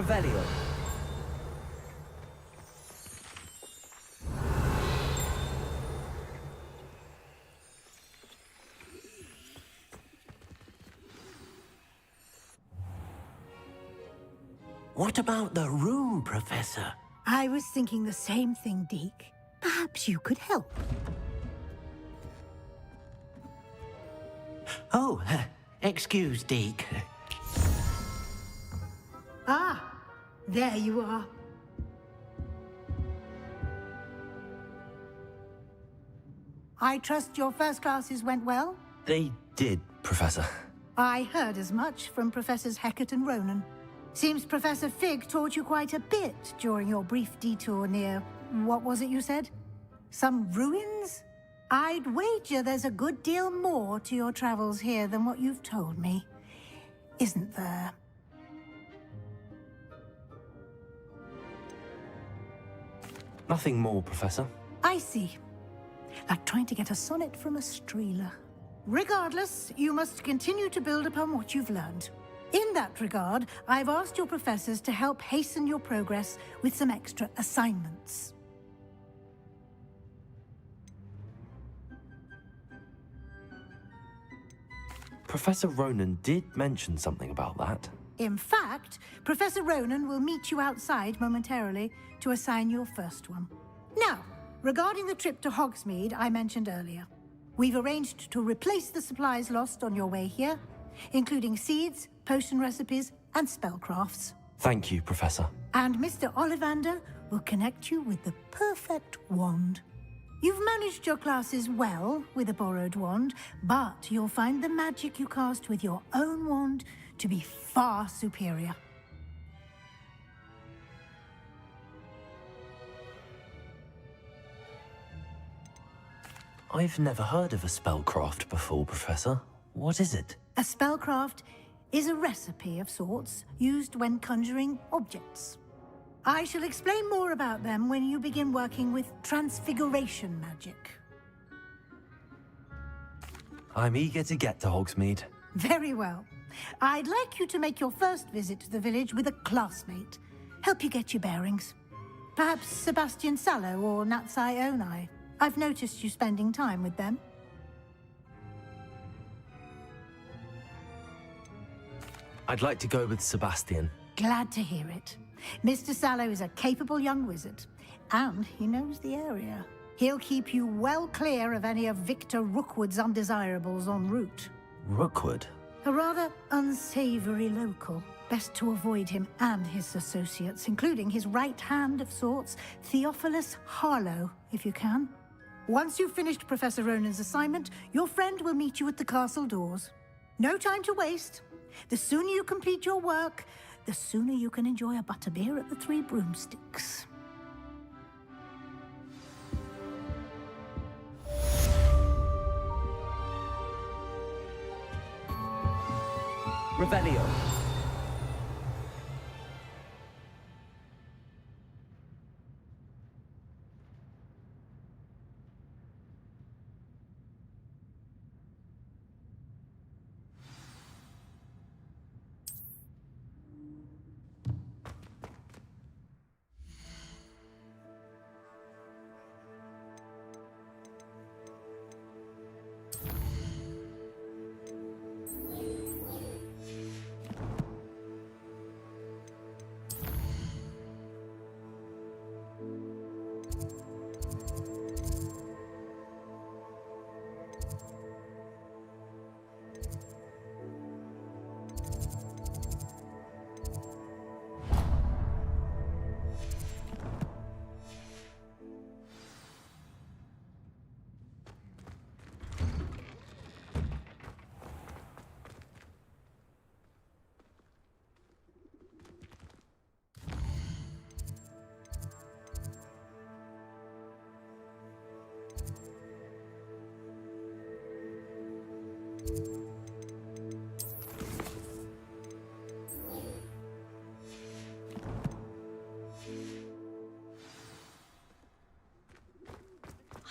Revelio. What about the room, Professor? I was thinking the same thing, Deke. Perhaps you could help. Oh, excuse, Deke. Ah, there you are. I trust your first classes went well? They did, Professor. I heard as much from Professors Hecat and Ronan. Seems Professor Fig taught you quite a bit during your brief detour near... what was it you said? Some ruins? I'd wager there's a good deal more to your travels here than what you've told me. Isn't there? Nothing more, Professor. I see. Like trying to get a sonnet from a streeler. Regardless, you must continue to build upon what you've learned. In that regard, I've asked your professors to help hasten your progress with some extra assignments. Professor Ronan did mention something about that. In fact, Professor Ronan will meet you outside momentarily to assign your first one. Now, regarding the trip to Hogsmeade I mentioned earlier, we've arranged to replace the supplies lost on your way here, including seeds, potion recipes, and spellcrafts. Thank you, Professor. And Mr. Ollivander will connect you with the perfect wand. You've managed your classes well with a borrowed wand, but you'll find the magic you cast with your own wand to be far superior. I've never heard of a spellcraft before, Professor. What is it? A spellcraft is a recipe of sorts used when conjuring objects. I shall explain more about them when you begin working with transfiguration magic. I'm eager to get to Hogsmeade. Very well. I'd like you to make your first visit to the village with a classmate. Help you get your bearings. Perhaps Sebastian Sallow or Natsai Onai. I've noticed you spending time with them. I'd like to go with Sebastian. Glad to hear it. Mr. Sallow is a capable young wizard, and he knows the area. He'll keep you well clear of any of Victor Rookwood's undesirables en route. Rookwood? A rather unsavory local. Best to avoid him and his associates, including his right hand of sorts, Theophilus Harlow, if you can. Once you've finished Professor Ronan's assignment, your friend will meet you at the castle doors. No time to waste. The sooner you complete your work, the sooner you can enjoy a butterbeer at the Three Broomsticks. Revelio.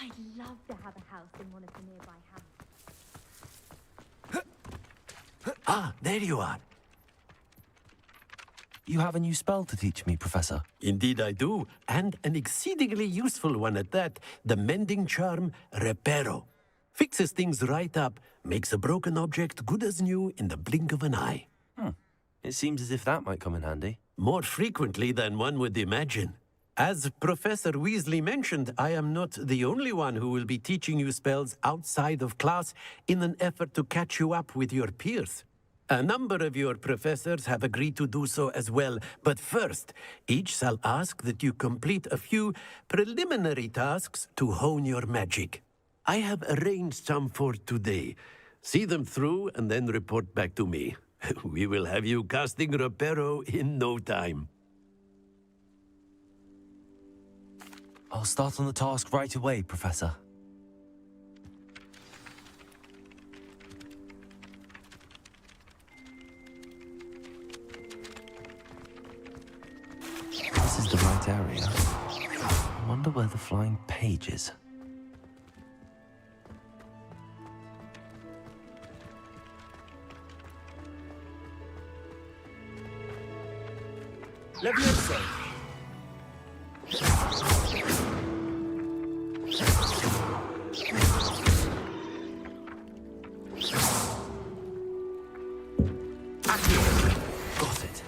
I'd love to have a house in one of the nearby hamlets. Ah, there you are. You have a new spell to teach me, Professor. Indeed I do, and an exceedingly useful one at that. The mending charm, Reparo. Fixes things right up, makes a broken object good as new in the blink of an eye. It seems as if that might come in handy. More frequently than one would imagine. As Professor Weasley mentioned, I am not the only one who will be teaching you spells outside of class in an effort to catch you up with your peers. A number of your professors have agreed to do so as well, but first, each shall ask that you complete a few preliminary tasks to hone your magic. I have arranged some for today. See them through and then report back to me. We will have you casting Reparo in no time. I'll start on the task right away, Professor. This is the right area. I wonder where the flying page is. Leviosa! Got it.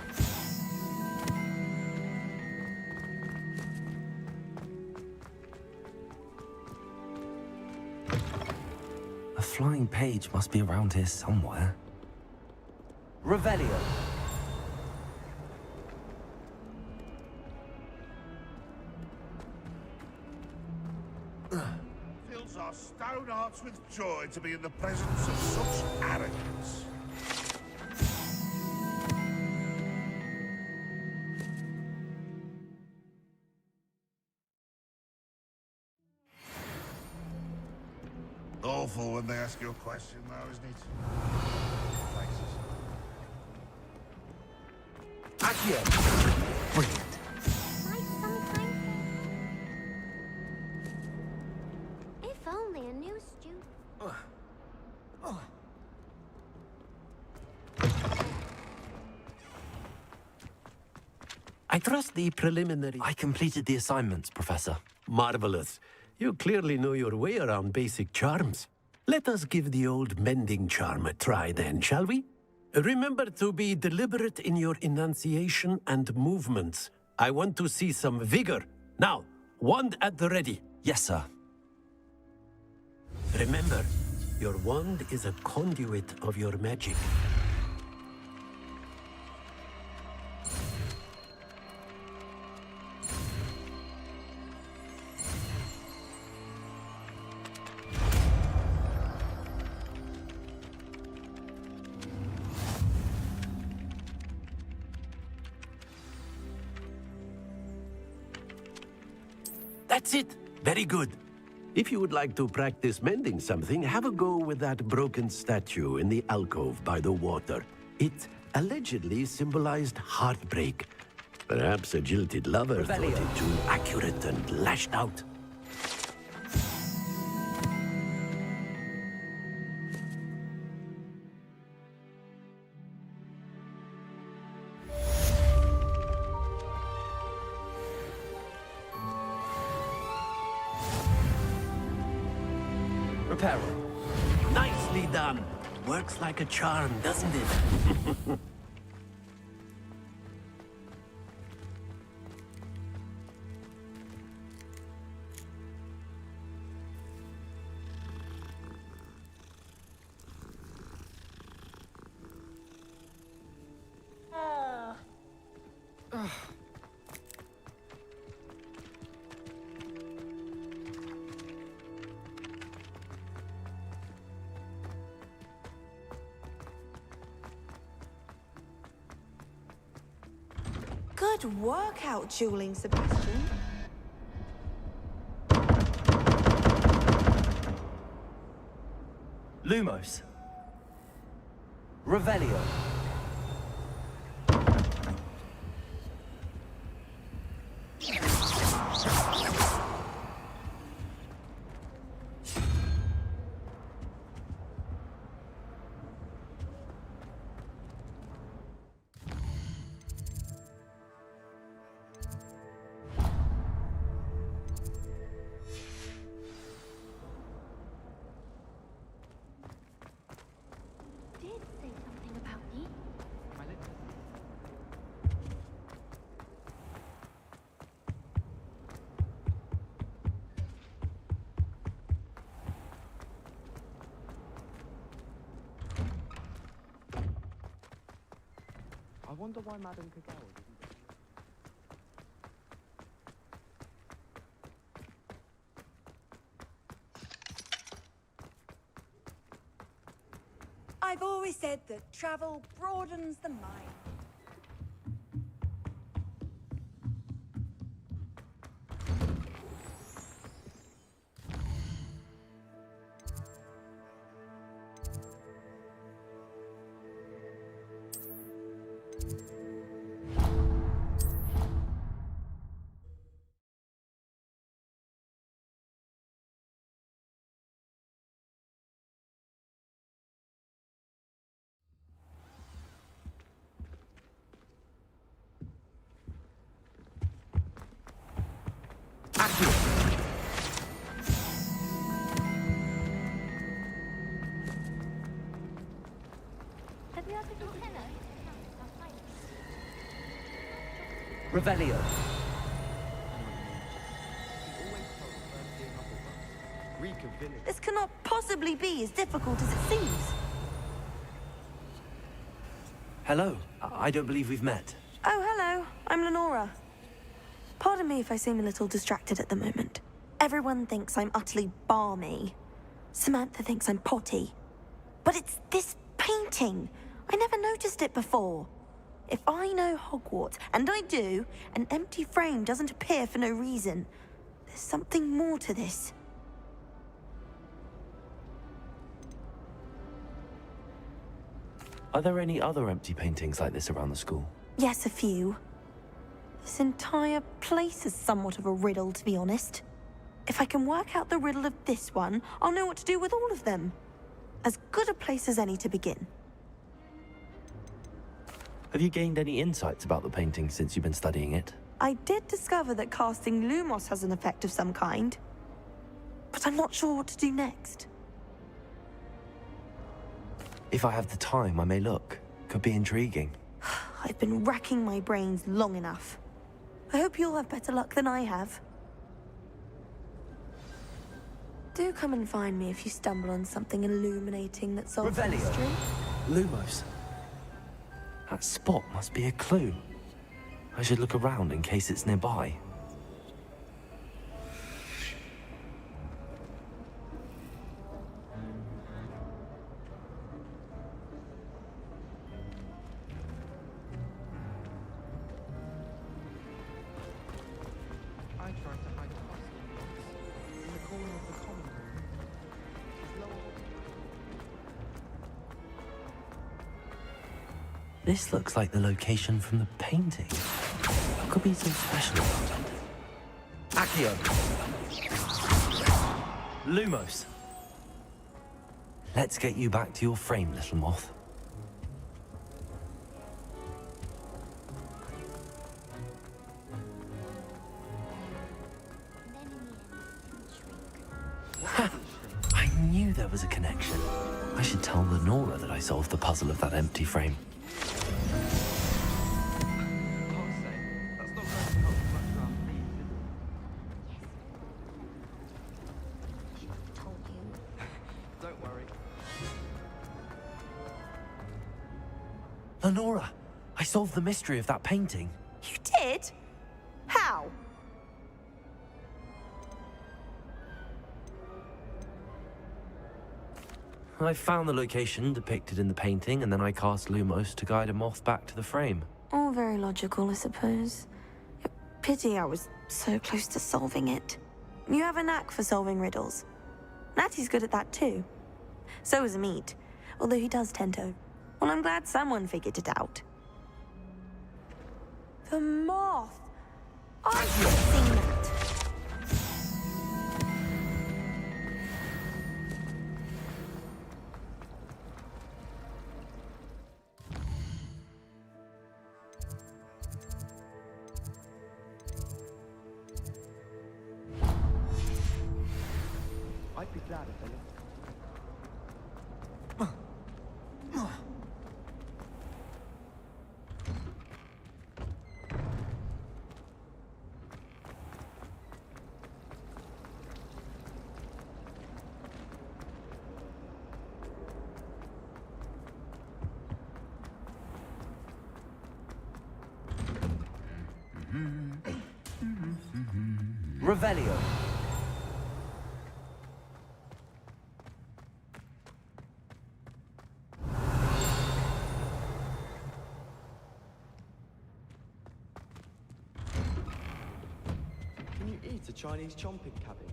A flying page must be around here somewhere. Revelio. Fills our stone hearts with joy to be in the presence of such arrogance. Awful when they ask you a question, though, isn't it? Accio! Brilliant. Might sometime. If only a new student. I trust the preliminary... I completed the assignments, Professor. Marvelous. You clearly know your way around basic charms. Let us give the old mending charm a try then, shall we? Remember to be deliberate in your enunciation and movements. I want to see some vigor. Now, wand at the ready. Yes, sir. Remember, your wand is a conduit of your magic. That's it. Very good. If you would like to practice mending something, have a go with that broken statue in the alcove by the water. It allegedly symbolized heartbreak. Perhaps a jilted lover thought it too accurate and lashed out. Nicely done. Works like a charm, doesn't it? Good work out, dueling Sebastian. Lumos. Revelio. wonder why Madame Kagawa didn't. I've always said that travel broadens the mind. Have you ever been hello? Revelio. This cannot possibly be as difficult as it seems. Hello. I don't believe we've met. Oh, hello. I'm Lenora. Pardon me if I seem a little distracted at the moment. Everyone thinks I'm utterly balmy. Samantha thinks I'm potty. But it's this painting. I never noticed it before. If I know Hogwarts, and I do, an empty frame doesn't appear for no reason. There's something more to this. Are there any other empty paintings like this around the school? Yes, a few. This entire place is somewhat of a riddle, to be honest. If I can work out the riddle of this one, I'll know what to do with all of them. As good a place as any to begin. Have you gained any insights about the painting since you've been studying it? I did discover that casting Lumos has an effect of some kind. But I'm not sure what to do next. If I have the time, I may look. Could be intriguing. I've been racking my brains long enough. I hope you'll have better luck than I have. Do come and find me if you stumble on something illuminating that solves the mystery. Lumos. That spot must be a clue. I should look around in case it's nearby. I tried to hide the puzzle in the corner of the common room. This looks like the location from the painting. What could be so special about it? Accio! Lumos! Let's get you back to your frame, little moth. I knew there was a connection. I should tell Lenora that I solved the puzzle of that empty frame. Lenora, I solved the mystery of that painting. You did? How? I found the location depicted in the painting, and then I cast Lumos to guide a moth back to the frame. All very logical, I suppose. Pity I was so close to solving it. You have a knack for solving riddles. Natty's good at that too. So is Amit, although he does tend to. Well, I'm glad someone figured it out. The moth! I should have seen that. I'd be glad if they looked. Revelio. Can you eat a Chinese chomping cabbage?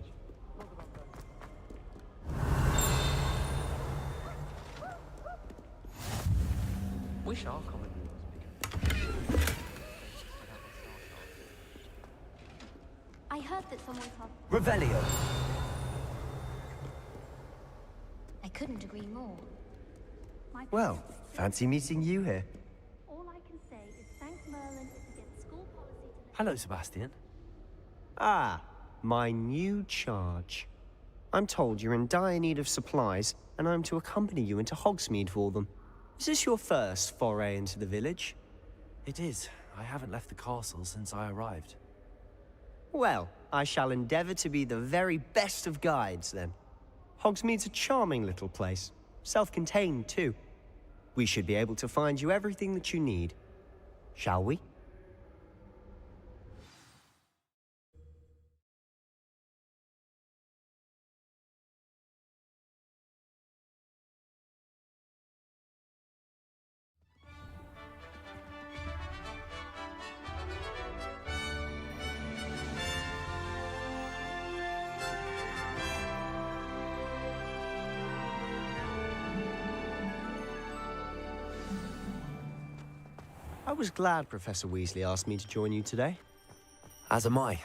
Wish our common room was bigger. I heard that someone told. Revelio. I couldn't agree more. Well, fancy meeting you here. All I can say is thank Merlin is against school policy to Hello, Sebastian. Ah, my new charge. I'm told you're in dire need of supplies, and I'm to accompany you into Hogsmeade for them. Is this your first foray into the village? It is. I haven't left the castle since I arrived. Well, I shall endeavour to be the very best of guides, then. Hogsmeade's a charming little place. Self-contained, too. We should be able to find you everything that you need. Shall we? I was glad Professor Weasley asked me to join you today. As am I.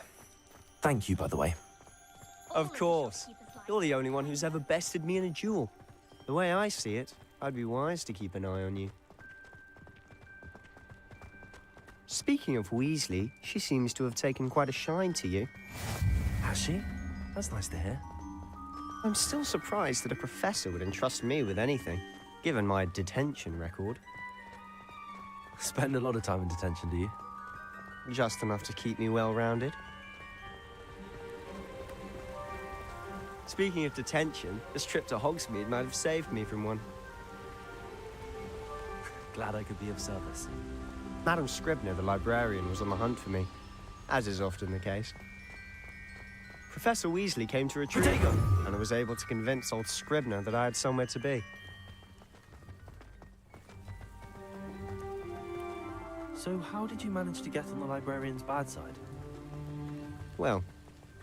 Thank you, by the way. Of course. You're the only one who's ever bested me in a duel. The way I see it, I'd be wise to keep an eye on you. Speaking of Weasley, she seems to have taken quite a shine to you. Has she? That's nice to hear. I'm still surprised that a professor would entrust me with anything, given my detention record. Spend a lot of time in detention, do you? Just enough to keep me well-rounded. Speaking of detention, this trip to Hogsmeade might have saved me from one. Glad I could be of service. Madam Scribner, the librarian, was on the hunt for me, as is often the case. Professor Weasley came to retrieve her, and I was able to convince old Scribner that I had somewhere to be. So how did you manage to get on the librarian's bad side? Well,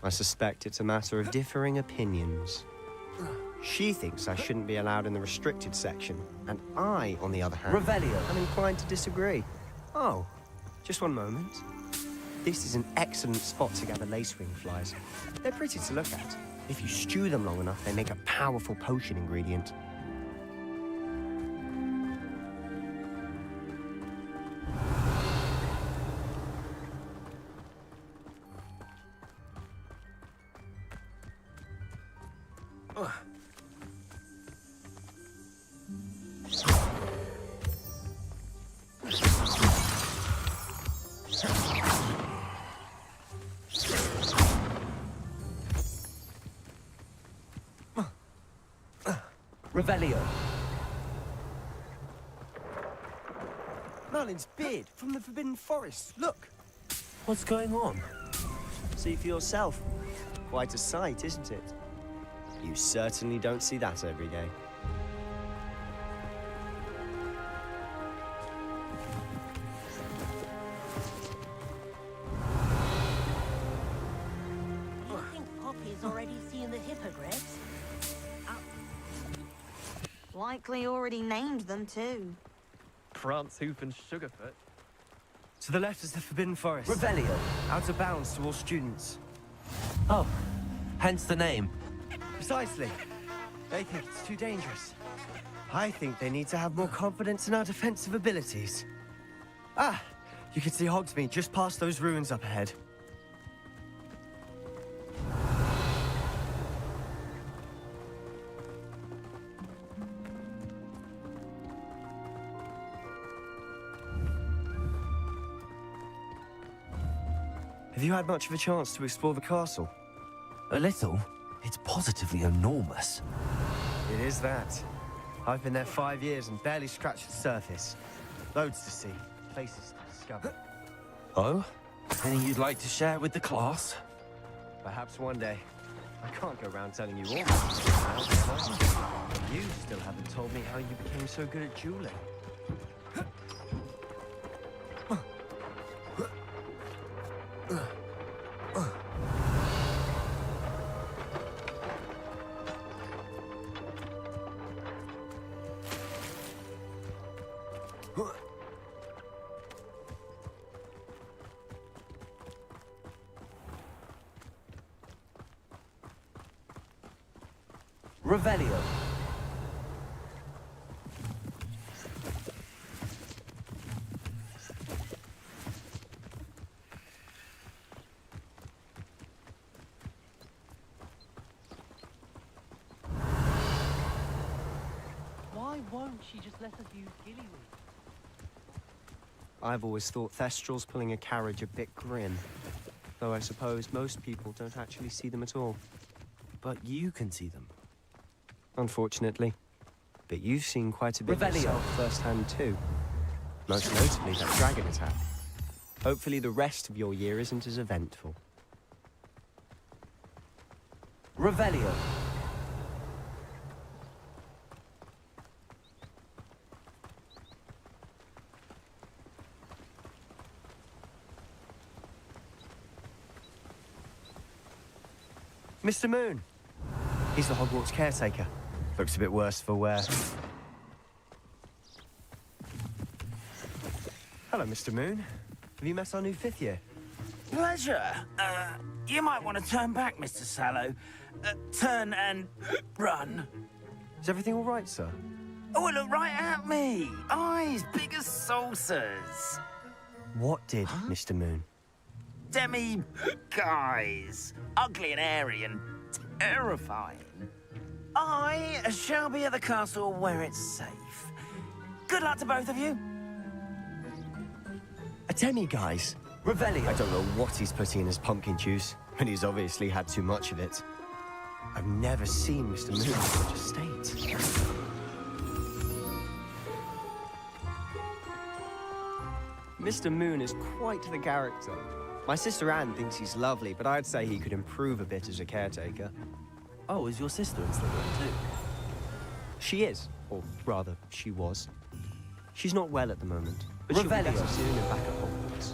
I suspect it's a matter of differing opinions. She thinks I shouldn't be allowed in the restricted section, and I, on the other hand, Revelio. am inclined to disagree. Oh, just one moment. This is an excellent spot to gather lacewing flies. They're pretty to look at. If you stew them long enough, they make a powerful potion ingredient. Revelio. Merlin's beard from the Forbidden Forest. Look. What's going on? See for yourself. Quite a sight, isn't it? You certainly don't see that every day. Do you think Poppy's already seen the hippogriffs? Likely already named them too. Prance, Hoof, and Sugarfoot. To the left is the Forbidden Forest. Revelio. Out of bounds to all students. Oh, hence the name. Precisely. They think it's too dangerous. I think they need to have more confidence in our defensive abilities. Ah, you can see Hogsmeade just past those ruins up ahead. Have you had much of a chance to explore the castle? A little. It's positively enormous. It is that. I've been there 5 years and barely scratched the surface. Loads to see, places to discover. Oh? Any you'd like to share with the class? Perhaps one day. I can't go around telling you all my secrets. You still haven't told me how you became so good at dueling. Revelio. Why won't she just let us use Gillyweed? I've always thought Thestrals pulling a carriage a bit grim. Though I suppose most people don't actually see them at all. But you can see them. Unfortunately. But you've seen quite a bit Revelio. yourself firsthand too. Most notably that dragon attack. Hopefully the rest of your year isn't as eventful. Revelio. Mr. Moon! He's the Hogwarts caretaker. Looks a bit worse for wear. Hello, Mr. Moon. Have you met our new 5th year? Pleasure. You might want to turn back, Mr. Sallow. Turn and run. Is everything all right, sir? Oh, look right at me. Eyes big as saucers. What did, Mr. Moon? Guys. Ugly and airy and terrifying. I shall be at the castle where it's safe. Good luck to both of you. A demi-guise? Revelio. I don't know what he's putting in his pumpkin juice, but he's obviously had too much of it. I've never seen Mr. Moon in such a state. Mr. Moon is quite the character. My sister Anne thinks he's lovely, but I'd say he could improve a bit as a caretaker. Oh, is your sister in Slytherin too? She is, or rather, she was. She's not well at the moment, but she'll be Revelio. better soon and back at Hogwarts.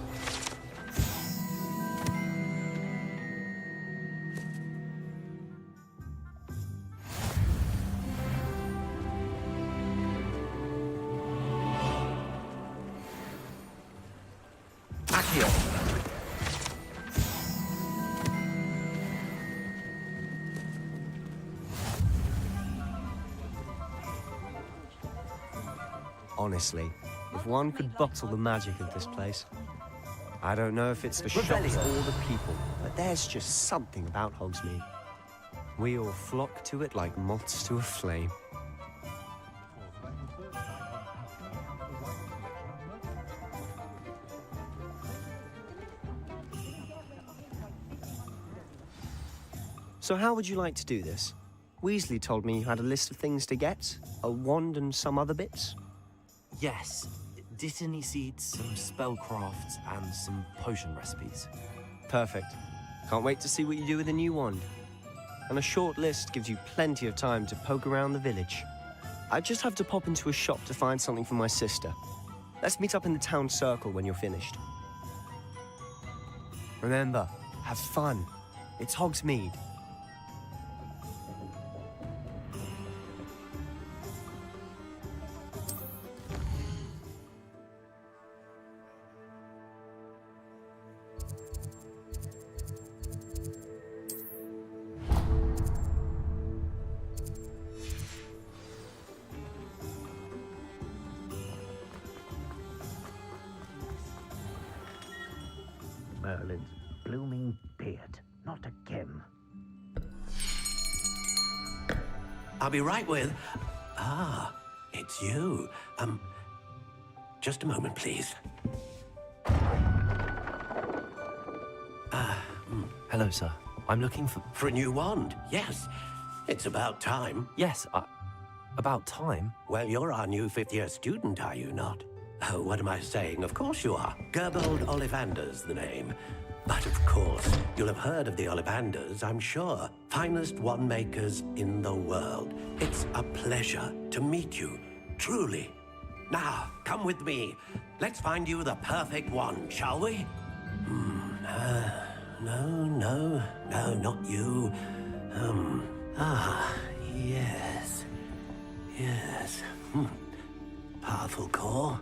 Honestly, if one could bottle the magic of this place. I don't know if it's the shops or the people, but there's just something about Hogsmeade. We all flock to it like moths to a flame. So how would you like to do this? Weasley told me you had a list of things to get, a wand and some other bits. Yes. Dittany seeds, some spellcrafts, and some potion recipes. Perfect. Can't wait to see what you do with the new wand. And a short list gives you plenty of time to poke around the village. I just have to pop into a shop to find something for my sister. Let's meet up in the town circle when you're finished. Remember, have fun. It's Hogsmeade. Merlin's blooming beard, not again. I'll be right with... Ah, it's you. Just a moment, please. Hello, sir. I'm looking for... For a new wand, yes. It's about time. Yes, about time? Well, you're our new 5th-year student, are you not? Oh, what am I saying? Of course you are. Gerbold Ollivander's the name. But of course, you'll have heard of the Ollivanders, I'm sure. Finest wand makers in the world. It's a pleasure to meet you, truly. Now, come with me. Let's find you the perfect wand, shall we? No, not you. Yes. Powerful core.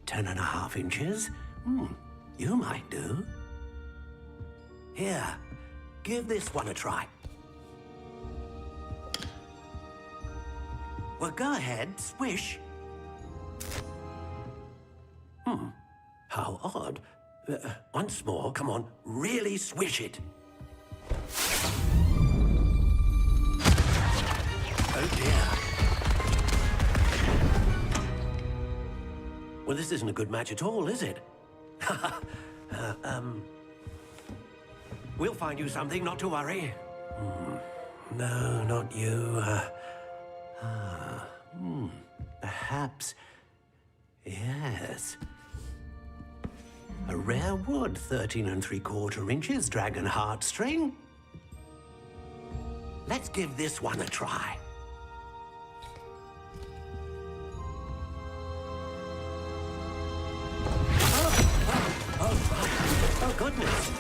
10.5 inches. You might do. Here, give this one a try. Well, go ahead, swish. How odd. Once more, come on, really swish it. Oh dear. Well, this isn't a good match at all, is it? We'll find you something, not to worry. No, not you. Perhaps. Yes. A rare wood, 13 3/4 inches, dragon heartstring. Let's give this one a try. Oh, goodness.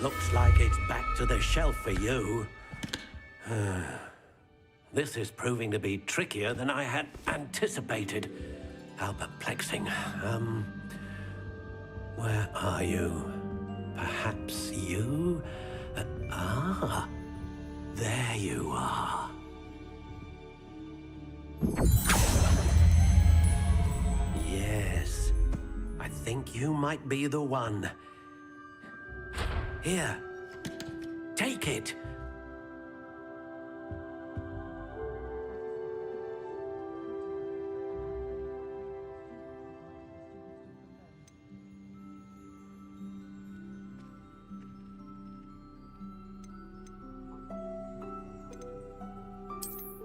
Looks like it's back to the shelf for you. This is proving to be trickier than I had anticipated. How perplexing. Where are you? Perhaps you? There you are. Yes, I think you might be the one. Here, take it.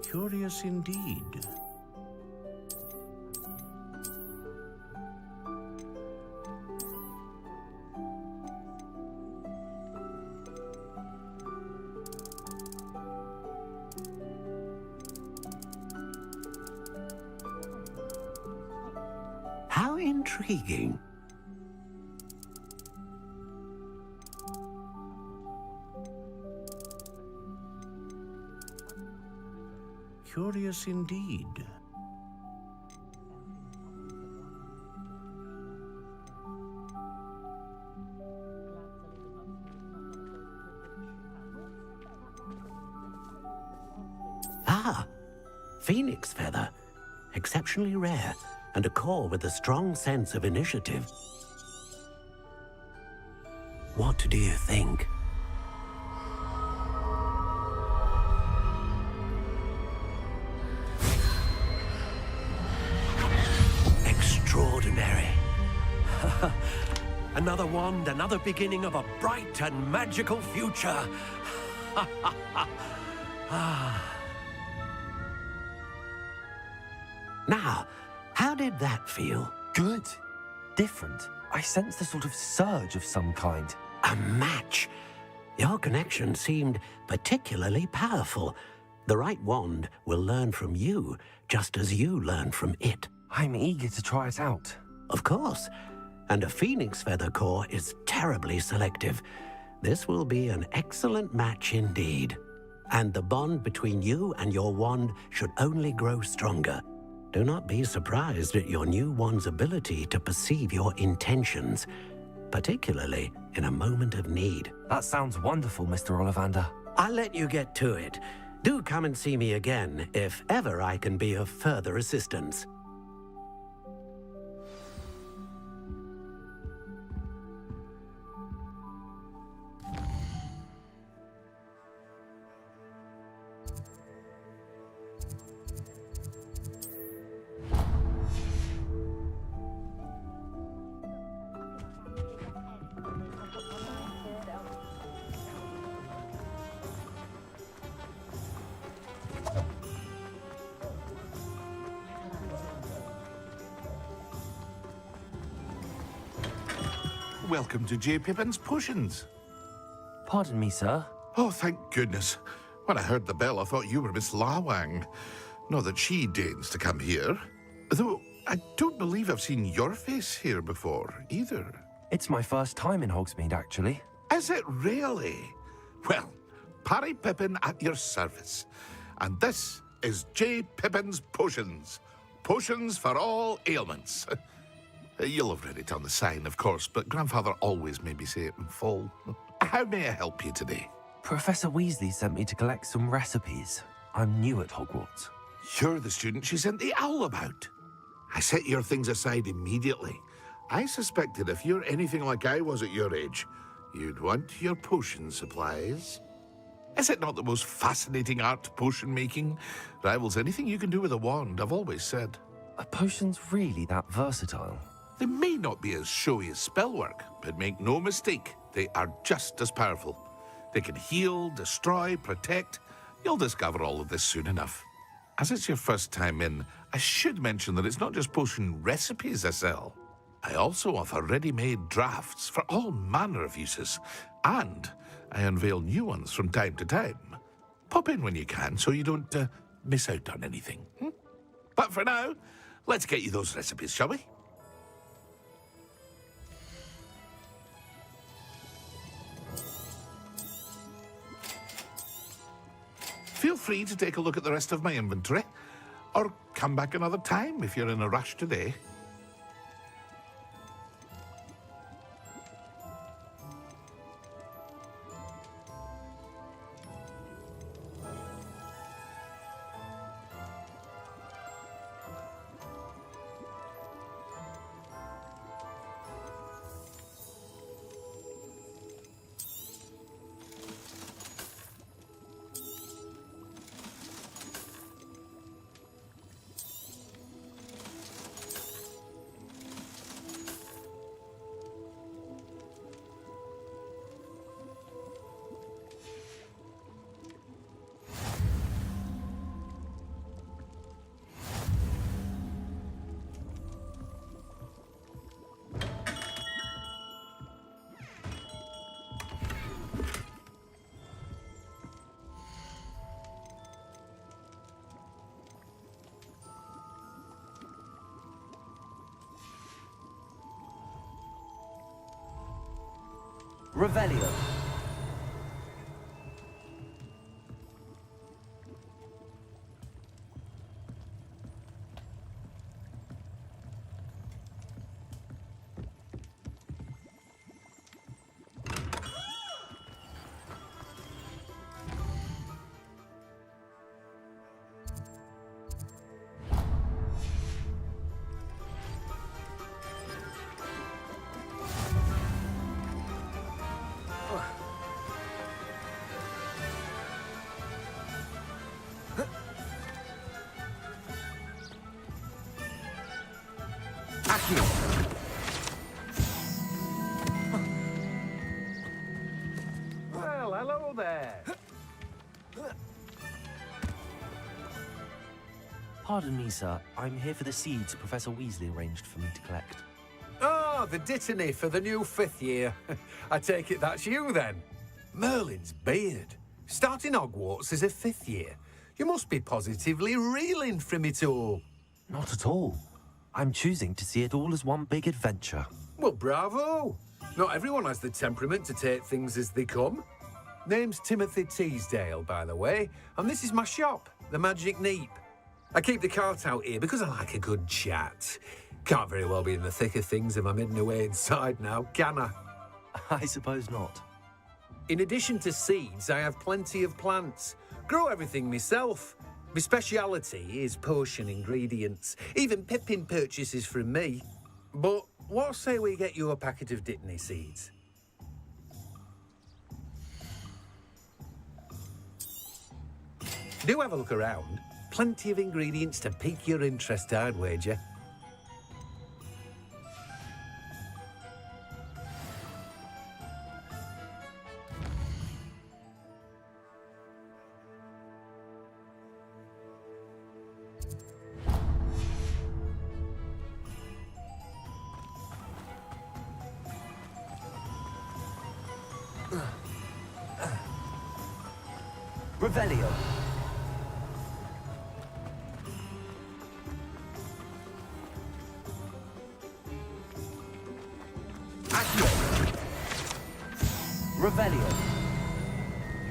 Curious indeed. How intriguing. Curious indeed. Phoenix feather. Exceptionally rare, and a core with a strong sense of initiative. What do you think? Extraordinary. Another wand, another beginning of a bright and magical future. Now, how did that feel? Good. Different. I sensed a sort of surge of some kind. A match. Your connection seemed particularly powerful. The right wand will learn from you, just as you learn from it. I'm eager to try it out. Of course. And a phoenix feather core is terribly selective. This will be an excellent match indeed. And the bond between you and your wand should only grow stronger. Do not be surprised at your new wand's ability to perceive your intentions, particularly in a moment of need. That sounds wonderful, Mr. Ollivander. I'll let you get to it. Do come and see me again if ever I can be of further assistance. welcome to J. Pippin's Potions. Pardon me, sir. Oh, thank goodness. When I heard the bell, I thought you were Miss Lawang. Not that she deigns to come here. Though, I don't believe I've seen your face here before, either. It's my first time in Hogsmeade, actually. Is it really? Well, Parry Pippin at your service. And this is J. Pippin's Potions. Potions for all ailments. You'll have read it on the sign, of course, but Grandfather always made me say it in full. How may I help you today? Professor Weasley sent me to collect some recipes. I'm new at Hogwarts. You're the student she sent the owl about. I set your things aside immediately. I suspected if you're anything like I was at your age, you'd want your potion supplies. Is it not the most fascinating art, potion making? Rivals anything you can do with a wand, I've always said. Are potions really that versatile? They may not be as showy as spellwork, but make no mistake, they are just as powerful. They can heal, destroy, protect. You'll discover all of this soon enough. As it's your first time in, I should mention that it's not just potion recipes I sell. I also offer ready-made drafts for all manner of uses, and I unveil new ones from time to time. Pop in when you can so you don't miss out on anything. But for now, let's get you those recipes, shall we? Feel free to take a look at the rest of my inventory, or come back another time if you're in a rush today. Revelio. Well, hello there. Pardon me, sir. I'm here for the seeds Professor Weasley arranged for me to collect. Oh, the dittany for the new 5th year. I take it that's you, then. Merlin's beard. Starting Hogwarts as a 5th year. You must be positively reeling from it all. Not at all. I'm choosing to see it all as one big adventure. Well, bravo. Not everyone has the temperament to take things as they come. Name's Timothy Teasdale, by the way, and this is my shop, the Magic Neep. I keep the cart out here because I like a good chat. Can't very well be in the thick of things if I'm hidden away inside now, can I? I suppose not. In addition to seeds, I have plenty of plants. Grow everything myself. My speciality is potion ingredients. Even Pippin purchases from me. But what say we get you a packet of dittany seeds? Do have a look around. Plenty of ingredients to pique your interest, I'd wager. Revelio. Accio. Revelio.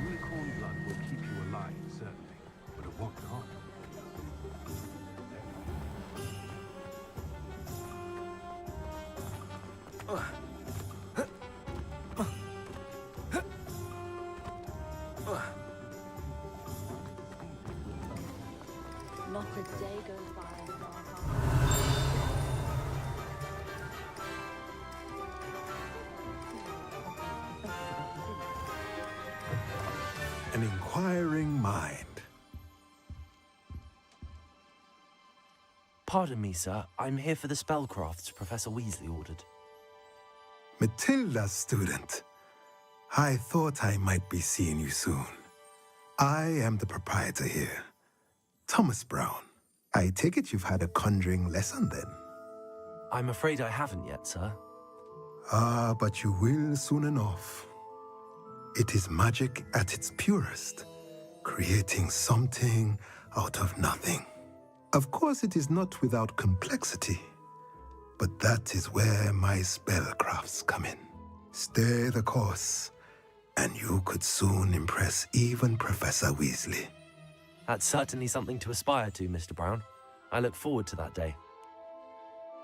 Unicorn blood will keep you alive, certainly, but of what kind? Not a day goes by without An inquiring mind. Pardon me, sir. I'm here for the spellcrafts Professor Weasley ordered. Matilda's student. I thought I might be seeing you soon. I am the proprietor here, Thomas Brown. I take it you've had a conjuring lesson then? I'm afraid I haven't yet, sir. Ah, but you will soon enough. It is magic at its purest, creating something out of nothing. Of course, it is not without complexity, but that is where my spellcrafts come in. Stay the course, and you could soon impress even Professor Weasley. That's certainly something to aspire to, Mr. Brown. I look forward to that day.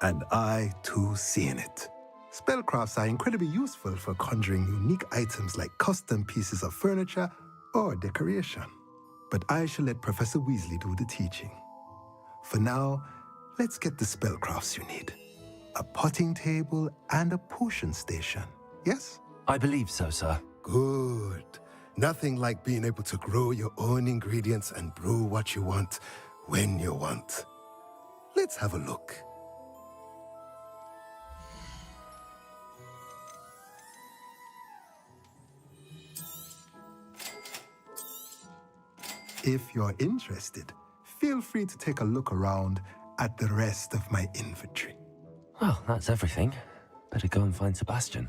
And I, too, seeing it. Spellcrafts are incredibly useful for conjuring unique items like custom pieces of furniture or decoration. But I shall let Professor Weasley do the teaching. For now, let's get the spellcrafts you need. A potting table and a potion station, yes? I believe so, sir. Good. Nothing like being able to grow your own ingredients and brew what you want when you want. Let's have a look. If you're interested, feel free to take a look around at the rest of my inventory. Well, that's everything. Better go and find Sebastian.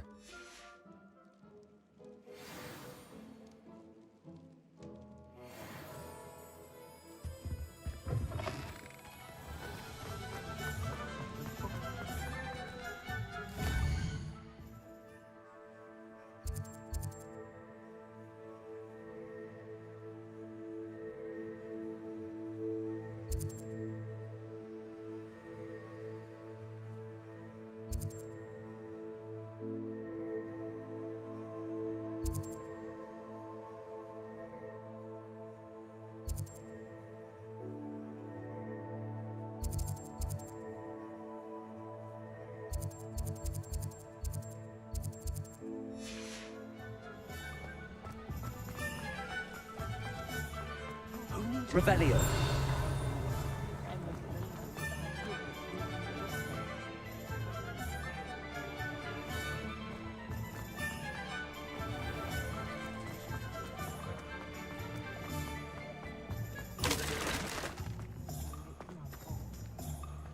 Revelio.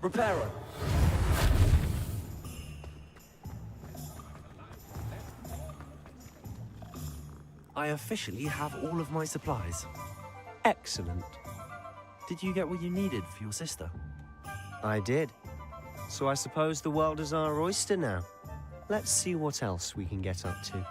Reparo. I officially have all of my supplies. Excellent. Did you get what you needed for your sister? I did. So I suppose the world is our oyster now. Let's see what else we can get up to.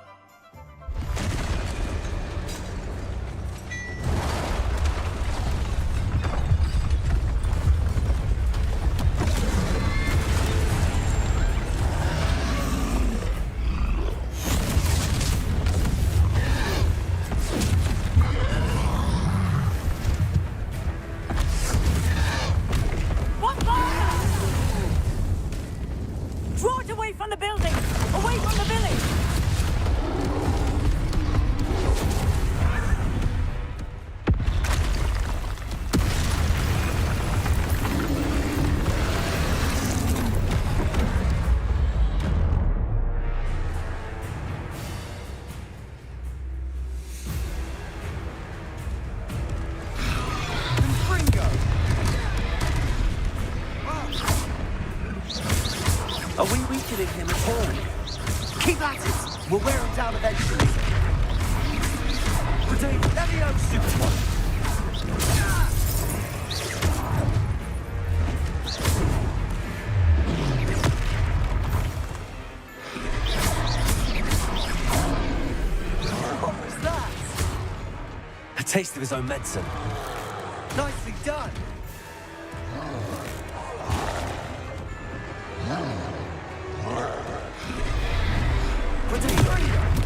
We'll wear them down eventually. Levio, super one. What was that? A taste of his own medicine. Nicely done.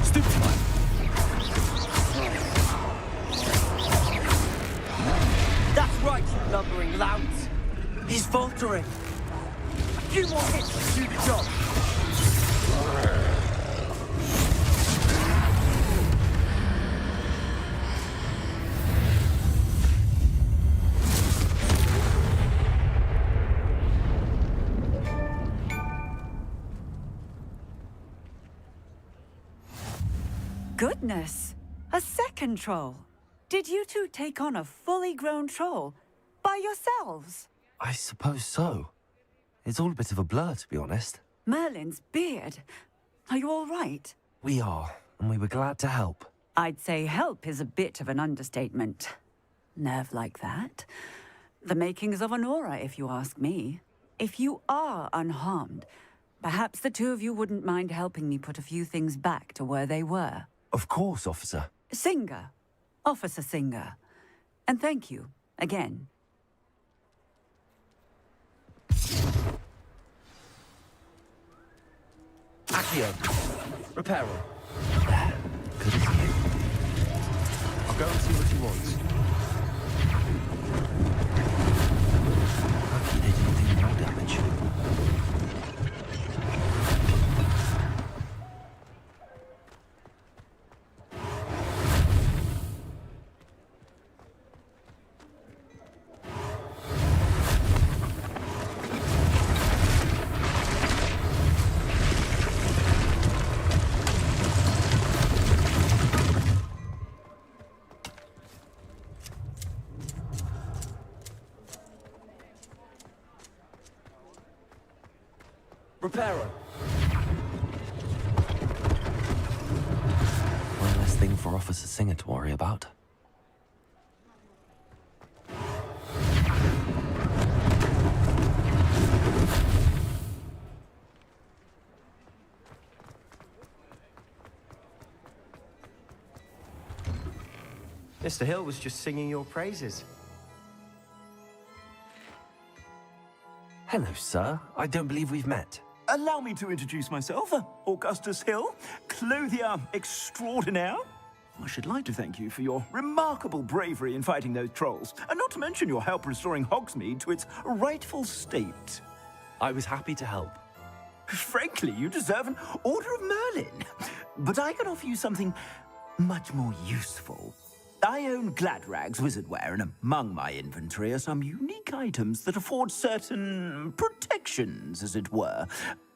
Stupefy. That's right, you lumbering louts. He's faltering. A few more hits to do the job. Goodness! A second troll. Did you two take on a fully grown troll by yourselves? I suppose so. It's all a bit of a blur, to be honest. Merlin's beard. Are you all right? We are, and we were glad to help. I'd say help is a bit of an understatement. Nerve like that. The makings of an aura, if you ask me. If you are unharmed, perhaps the two of you wouldn't mind helping me put a few things back to where they were. Of course, officer. Singer. Officer Singer. And thank you, again. Accio. Reparo. Good as you. I'll go and see what he wants. Lucky they didn't do more damage. Reparo. One less thing for Officer Singer to worry about. Mr. Hill was just singing your praises. Hello, sir. I don't believe we've met. Allow me to introduce myself, Augustus Hill, clothier extraordinaire. I should like to thank you for your remarkable bravery in fighting those trolls, and not to mention your help restoring Hogsmeade to its rightful state. I was happy to help. Frankly, you deserve an Order of Merlin. But I can offer you something much more useful. I own Gladrag's wizardware, and among my inventory are some unique items that afford certain protections, as it were.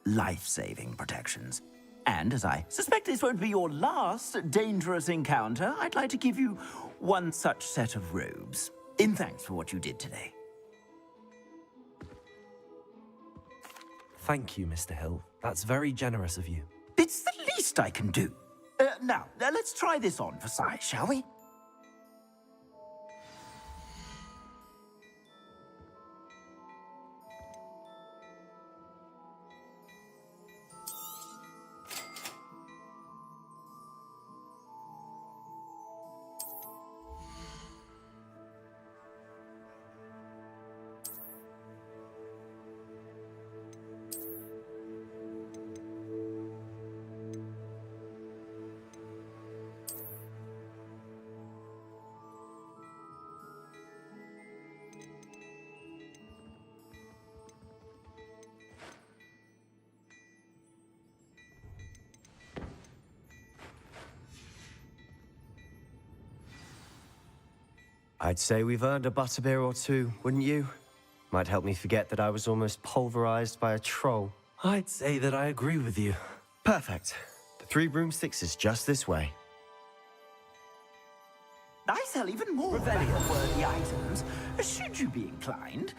Life-saving protections. And as I suspect this won't be your last dangerous encounter, I'd like to give you one such set of robes, in thanks for what you did today. Thank you, Mr. Hill. That's very generous of you. It's the least I can do. Now, let's try this on for size, shall we? I'd say we've earned a butterbeer or two, wouldn't you? Might help me forget that I was almost pulverized by a troll. I'd say that I agree with you. Perfect. The 3 broomsticks is just this way. I sell even more worthy items. Should you be inclined,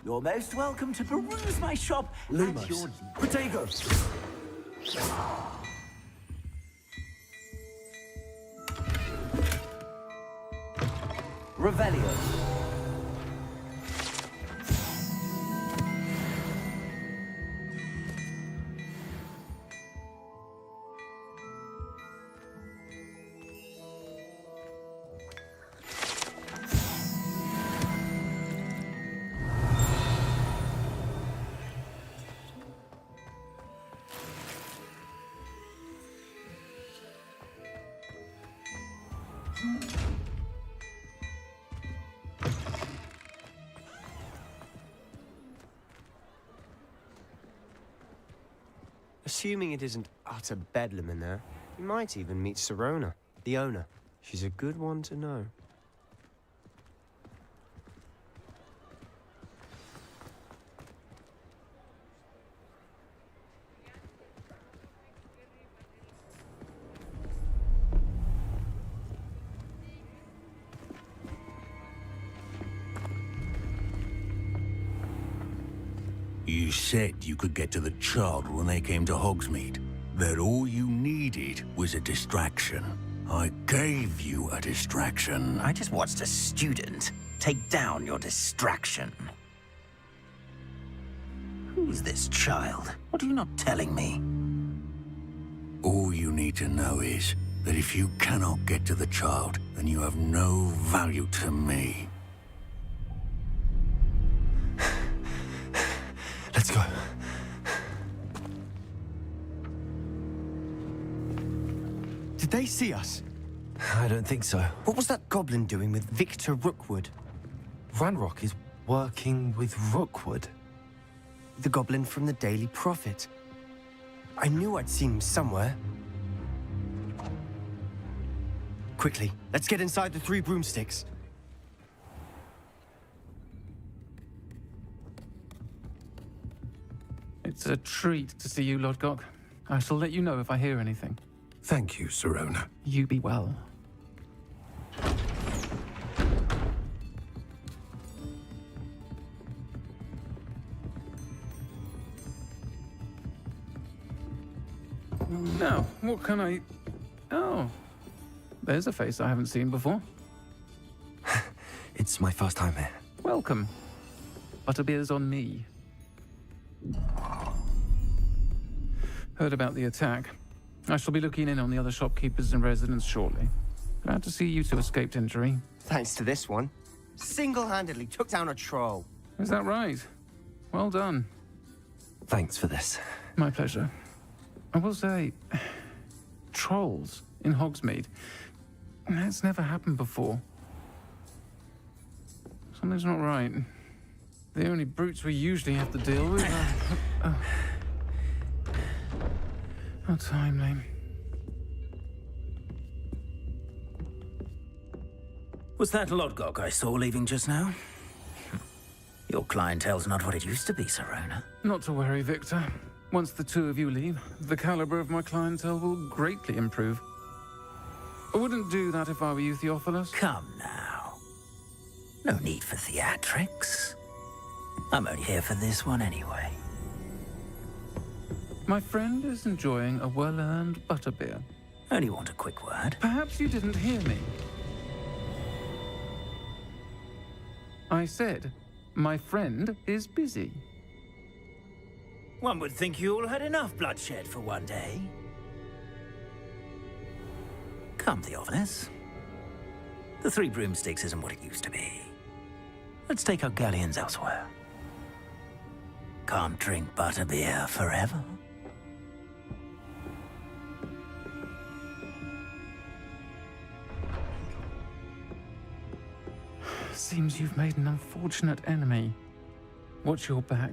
you're most welcome to peruse my shop at your Protego! Revelio. Assuming it isn't utter bedlam in there, you might even meet Sirona, the owner. She's a good one to know. You said you could get to the child when they came to Hogsmeade. That all you needed was a distraction. I gave you a distraction. I just watched a student take down your distraction. Who's this child? What are you not telling me? All you need to know is that if you cannot get to the child, then you have no value to me. Let's go. Did they see us? I don't think so. What was that goblin doing with Victor Rookwood? Ranrock is working with Rookwood. The goblin from the Daily Prophet. I knew I'd seen him somewhere. Quickly, let's get inside the 3 broomsticks. It's a treat to see you, Lodgok. I shall let you know if I hear anything. Thank you, Sirona. You be well. Now, what can I... Oh, there's a face I haven't seen before. It's my first time here. Welcome. Butterbeer's on me. Heard about the attack. I shall be looking in on the other shopkeepers and residents shortly. Glad to see you two escaped injury. Thanks to this one. Single-handedly took down a troll. Is that right? Well done. Thanks for this. My pleasure. I will say, trolls in Hogsmeade. That's never happened before. Something's not right. The only brutes we usually have to deal with are... How timely. Was that Lodgok I saw leaving just now? Your clientele's not what it used to be, Sirona. Not to worry, Victor. Once the 2 of you leave, the caliber of my clientele will greatly improve. I wouldn't do that if I were you, Theophilus. Come now. No need for theatrics. I'm only here for this one anyway. My friend is enjoying a well-earned butterbeer. Only want a quick word. Perhaps you didn't hear me. I said, my friend is busy. One would think you all had enough bloodshed for one day. Come, Theophilus. The 3 broomsticks isn't what it used to be. Let's take our galleons elsewhere. Can't drink butterbeer forever. Seems you've made an unfortunate enemy. Watch your back.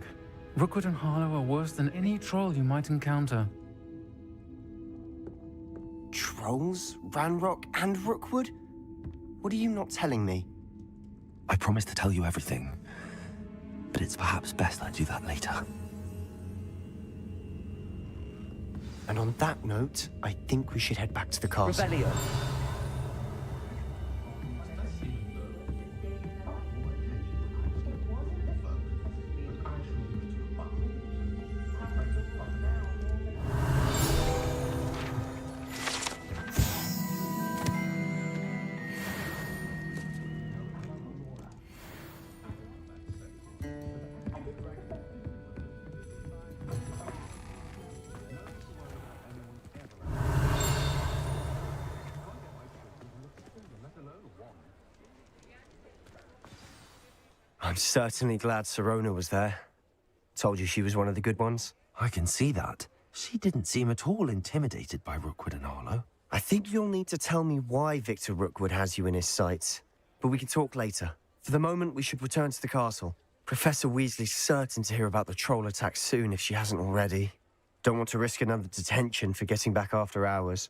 Rookwood and Harlow are worse than any troll you might encounter. Trolls? Ranrock and Rookwood? What are you not telling me? I promised to tell you everything, but it's perhaps best I do that later. And on that note, I think we should head back to the castle. Revelio. I'm certainly glad Sirona was there. Told you she was one of the good ones. I can see that. She didn't seem at all intimidated by Rookwood and Harlow. I think you'll need to tell me why Victor Rookwood has you in his sights. But we can talk later. For the moment, we should return to the castle. Professor Weasley's certain to hear about the troll attack soon if she hasn't already. Don't want to risk another detention for getting back after hours.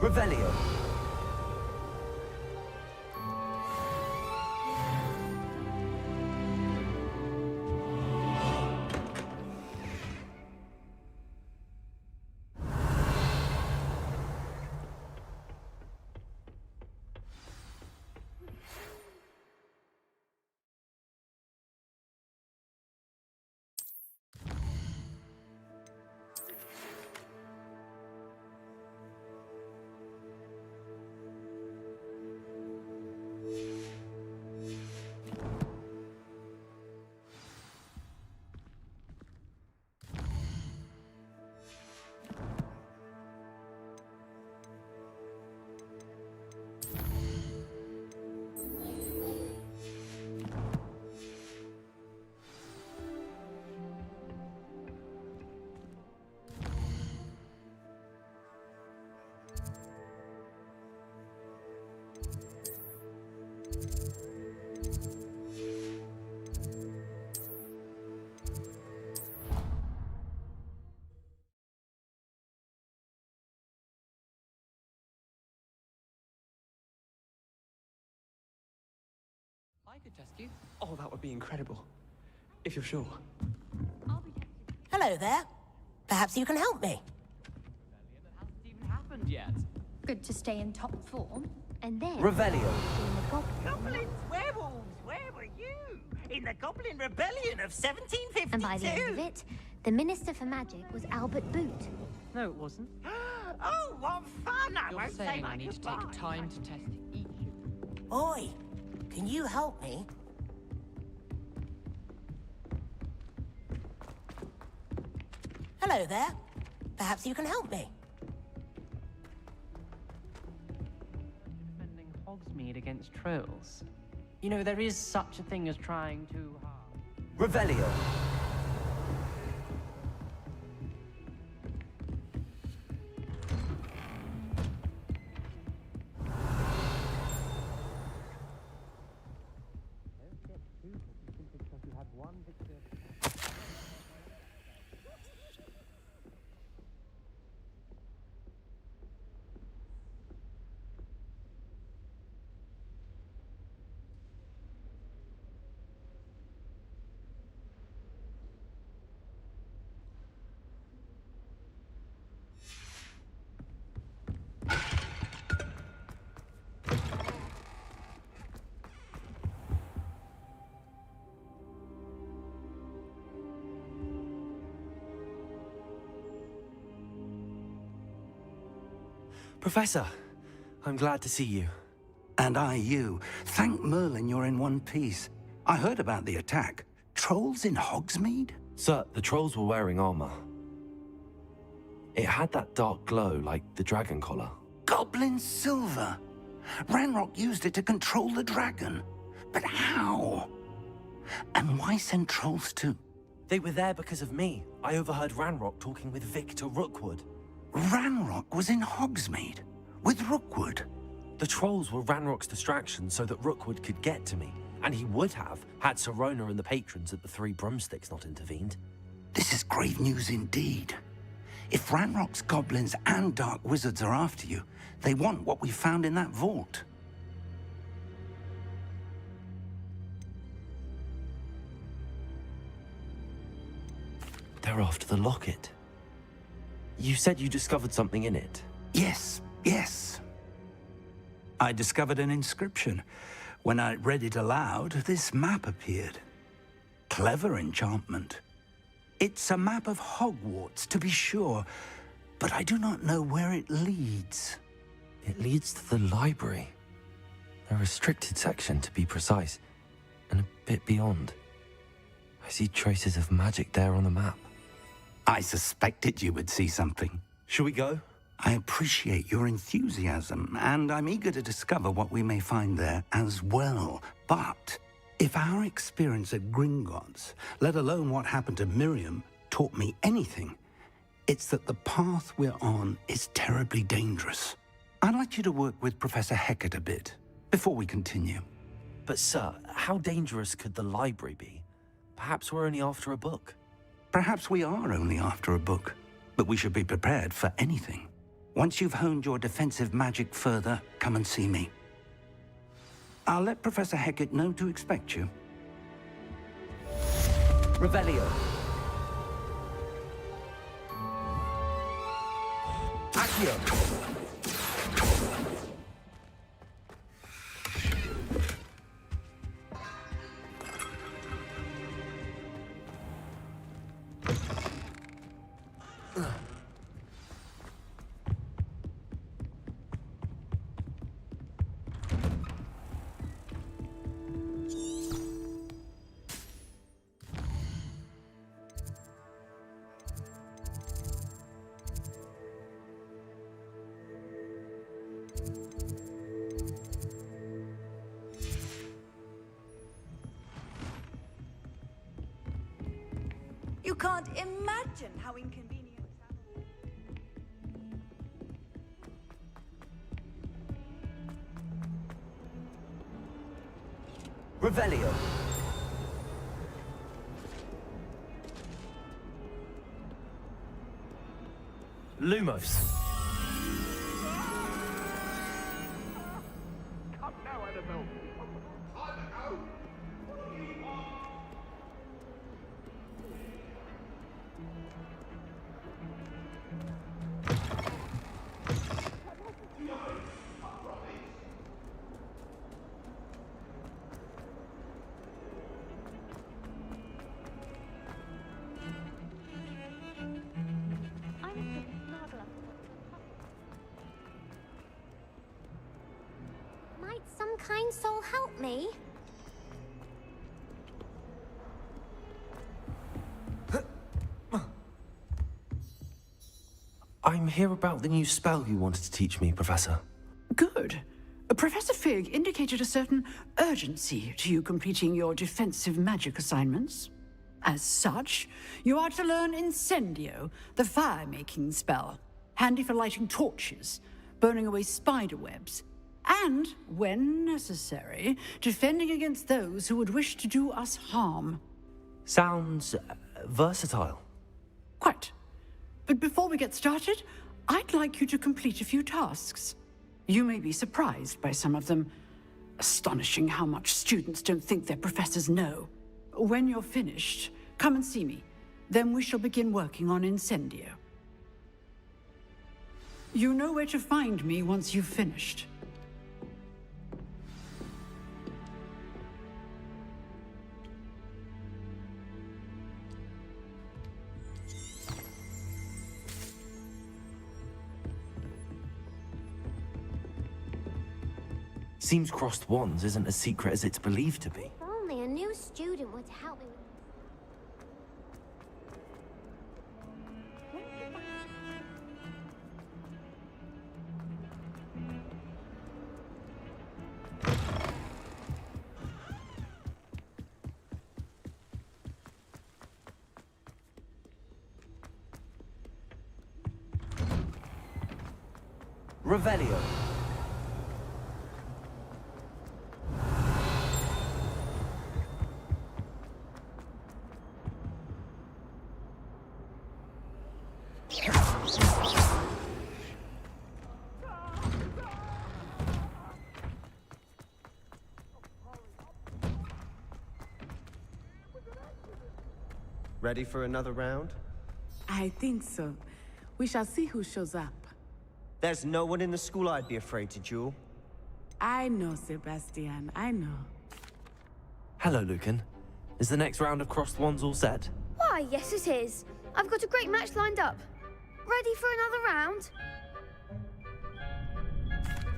Revelio. I could test you. Oh, that would be incredible. If you're sure. Hello there. Perhaps you can help me. Even happened yet. Good to stay in top form. And then... Revelio. Goblins, werewolves, where were you? In the Goblin Rebellion of 1752. And by the end of it, the Minister for Magic was Albert Boot. No, it wasn't. Oh, what fun! I You're won't say saying my I need to goodbye. take time to test each. Oi, can you help me? Hello there. Perhaps you can help me. Defending Hogsmeade against trolls. You know, there is such a thing as trying too hard. Revelio. Professor, I'm glad to see you. And I you. Thank Merlin you're in one piece. I heard about the attack. Trolls in Hogsmeade? Sir, the trolls were wearing armor. It had that dark glow like the dragon collar. Goblin silver. Ranrock used it to control the dragon. But how? And why send trolls to... They were there because of me. I overheard Ranrock talking with Victor Rookwood. Ranrock was in Hogsmeade? With Rookwood? The trolls were Ranrock's distraction so that Rookwood could get to me. And he would have, had Sirona and the patrons at the Three Broomsticks not intervened. This is grave news indeed. If Ranrock's goblins and dark wizards are after you, they want what we found in that vault. They're after the locket. You said you discovered something in it. Yes, yes. I discovered an inscription. When I read it aloud, this map appeared. Clever enchantment. It's a map of Hogwarts, to be sure, but I do not know where it leads. It leads to the library. A restricted section, to be precise, and a bit beyond. I see traces of magic there on the map. I suspected you would see something. Shall we go? I appreciate your enthusiasm, and I'm eager to discover what we may find there as well. But if our experience at Gringotts, let alone what happened to Miriam, taught me anything, it's that the path we're on is terribly dangerous. I'd like you to work with Professor Hecat a bit, before we continue. But sir, how dangerous could the library be? Perhaps we're only after a book. Perhaps we are only after a book, but we should be prepared for anything. Once you've honed your defensive magic further, come and see me. I'll let Professor Hecat know to expect you. Revelio. Accio. You can't imagine how inconvenient. Revelio. Lumos. Come now, Annabelle. Might some kind soul help me? I'm here about the new spell you wanted to teach me, Professor. Good. Professor Fig indicated a certain urgency to you completing your defensive magic assignments. As such, you are to learn Incendio, the fire-making spell, handy for lighting torches, burning away spider webs, and, when necessary, defending against those who would wish to do us harm. Sounds versatile. Quite. But before we get started, I'd like you to complete a few tasks. You may be surprised by some of them. Astonishing how much students don't think their professors know. When you're finished, come and see me. Then we shall begin working on Incendio. You know where to find me once you've finished. Seems crossed wands isn't as secret as it's believed to be. If only a new student were to help me with... Revelio. Ready for another round? I think so. We shall see who shows up. There's no one in the school I'd be afraid to duel. I know, Sebastian, I know. Hello, Lucan. Is the next round of crossed wands all set? Why, yes it is. I've got a great match lined up. Ready for another round?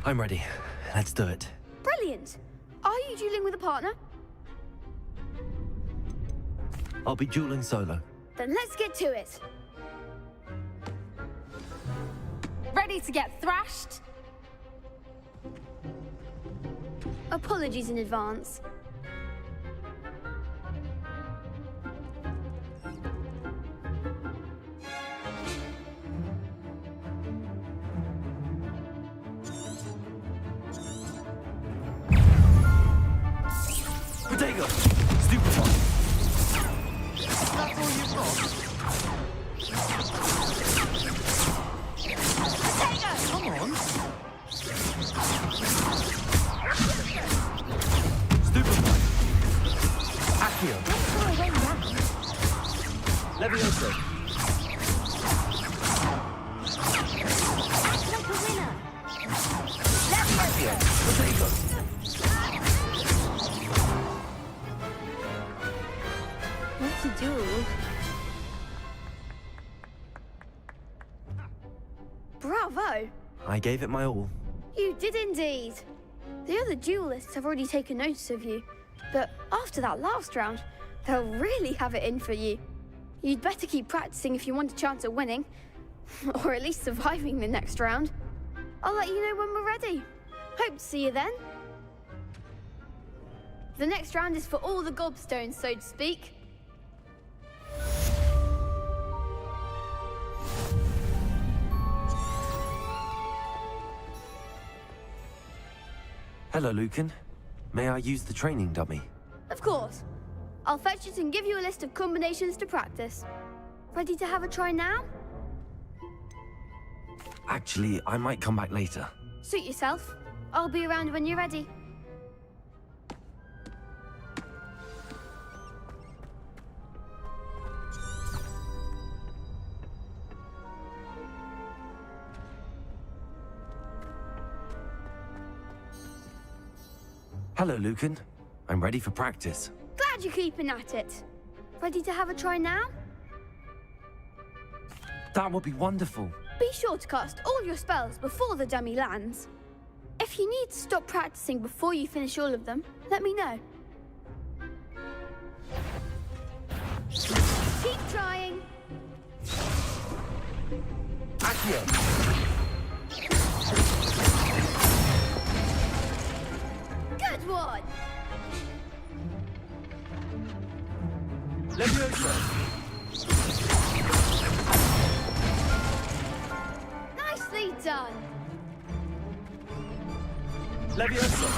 I'm ready. Let's do it. Brilliant. Are you dueling with a partner? I'll be dueling solo. Then let's get to it. Ready to get thrashed? Apologies in advance. Potato! Stupefy! That's all you've got? Come on. Stupefy! Accio! Levioso! Like a winner. Accio! Potato! What's a duel? Bravo! I gave it my all. You did indeed. The other duelists have already taken notice of you, but after that last round, they'll really have it in for you. You'd better keep practicing if you want a chance at winning, or at least surviving the next round. I'll let you know when we're ready. Hope to see you then. The next round is for all the gobstones, so to speak. Hello, Lucan. May I use the training dummy? Of course. I'll fetch it and give you a list of combinations to practice. Ready to have a try now? Actually, I might come back later. Suit yourself. I'll be around when you're ready. Hello, Lucan. I'm ready for practice. Glad you're keeping at it. Ready to have a try now? That would be wonderful. Be sure to cast all your spells before the dummy lands. If you need to stop practicing before you finish all of them, let me know. Keep trying. Accio! Good one! Levioso! Nicely done! Levioso!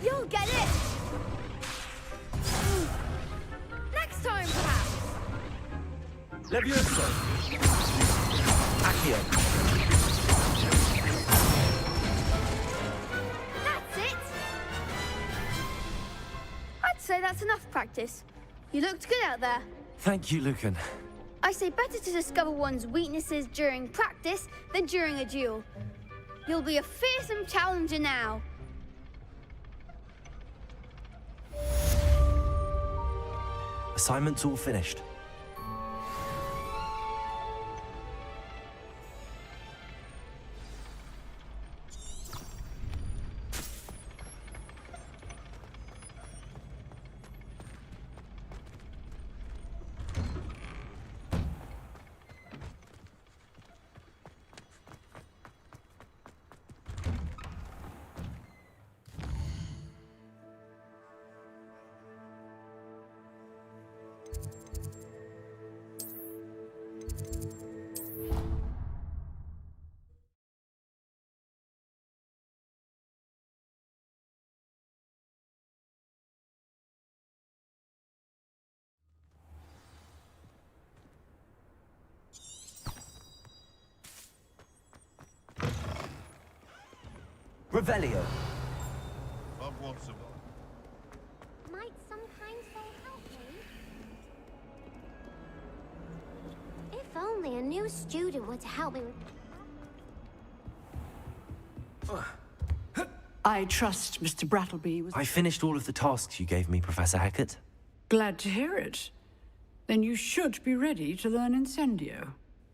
You'll get it! Next time, perhaps! Levioso! Accio! So that's enough practice. You looked good out there. Thank you, Lucan. I say better to discover one's weaknesses during practice than during a duel. You'll be a fearsome challenger now. Assignment's all finished. Revelio. Might some kind soul help me? If only a new student were to help me with... I trust Mr. Brattleby was... I finished all of the tasks you gave me, Professor Hackett. Glad to hear it. Then you should be ready to learn Incendio.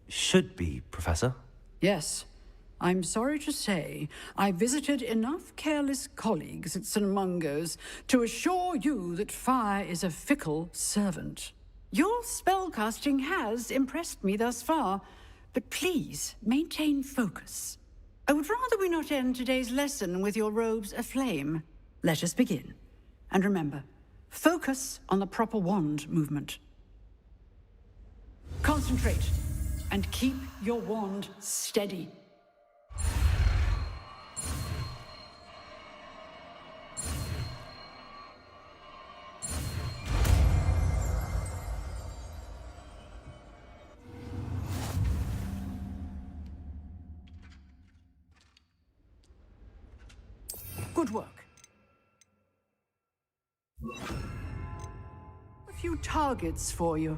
Should be, Professor. Yes. I'm sorry to say, I visited enough careless colleagues at St. Mungo's to assure you that fire is a fickle servant. Your spellcasting has impressed me thus far, but please maintain focus. I would rather we not end today's lesson with your robes aflame. Let us begin. And remember, focus on the proper wand movement. Concentrate, and keep your wand steady. Good work. A few targets for you.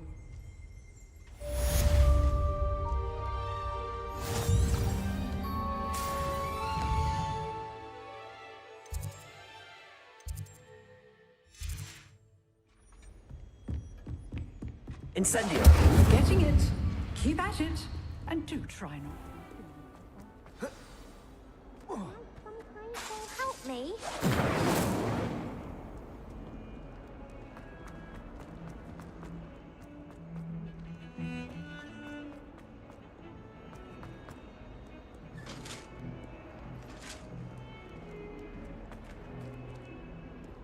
Incendio. Getting it. Keep at it. And do try not. Some kind soul help me?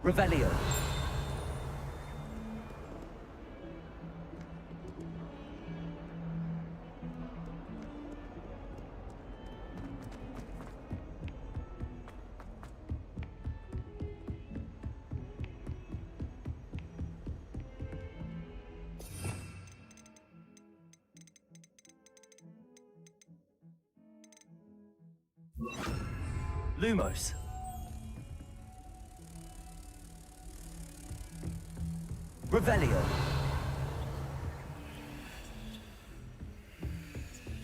Revelio. Lumos. Revelio.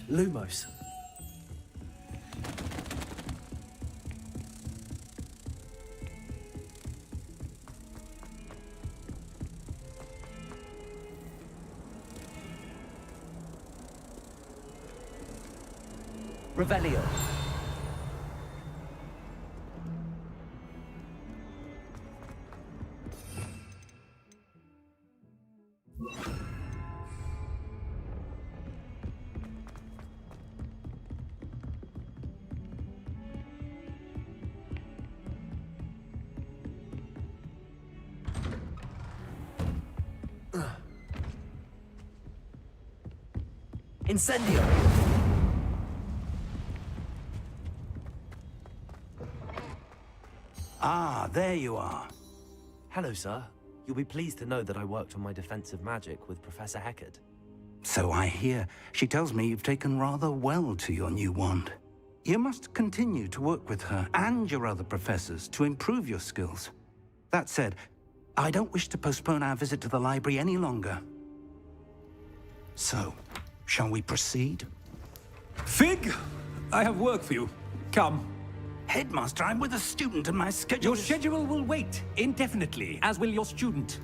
Lumos. Revelio. Incendio. Ah, there you are. Hello, sir. You'll be pleased to know that I worked on my defensive magic with Professor Hackett. So I hear. She tells me you've taken rather well to your new wand. You must continue to work with her and your other professors to improve your skills. That said, I don't wish to postpone our visit to the library any longer. So, shall we proceed? Fig! I have work for you. Come. Headmaster, I'm with a student and my schedule Your schedule will wait indefinitely, as will your student.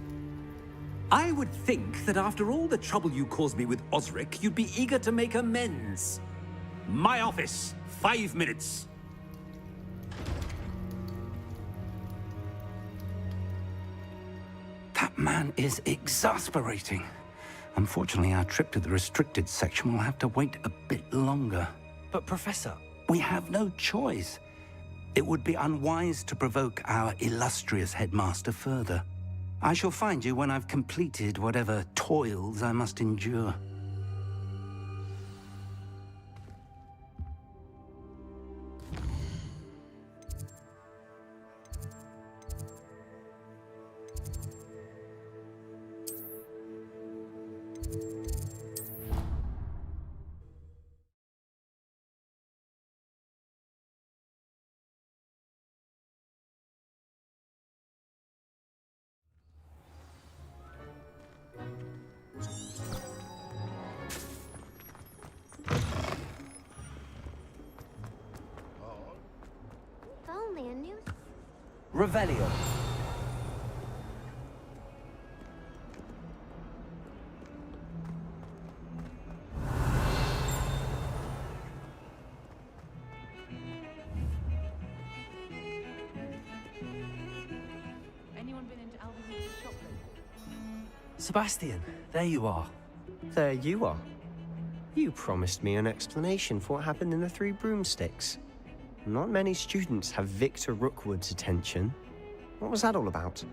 I would think that after all the trouble you caused me with Osric, you'd be eager to make amends. My office, 5 minutes. That man is exasperating. Unfortunately, our trip to the restricted section will have to wait a bit longer. But, Professor... We have no choice. It would be unwise to provoke our illustrious headmaster further. I shall find you when I've completed whatever toils I must endure. Revelio. Anyone been into Alvin's shop lately? Sebastian, there you are. There you are. You promised me an explanation for what happened in the Three Broomsticks. Not many students have Victor Rookwood's attention. What was that all about?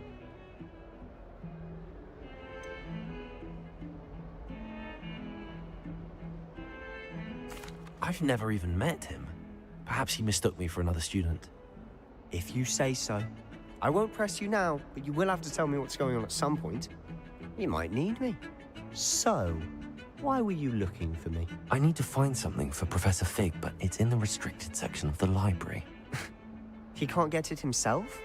I've never even met him. Perhaps he mistook me for another student. If you say so. I won't press you now, but you will have to tell me what's going on at some point. You might need me. So, why were you looking for me? I need to find something for Professor Fig, but it's in the restricted section of the library. He can't get it himself?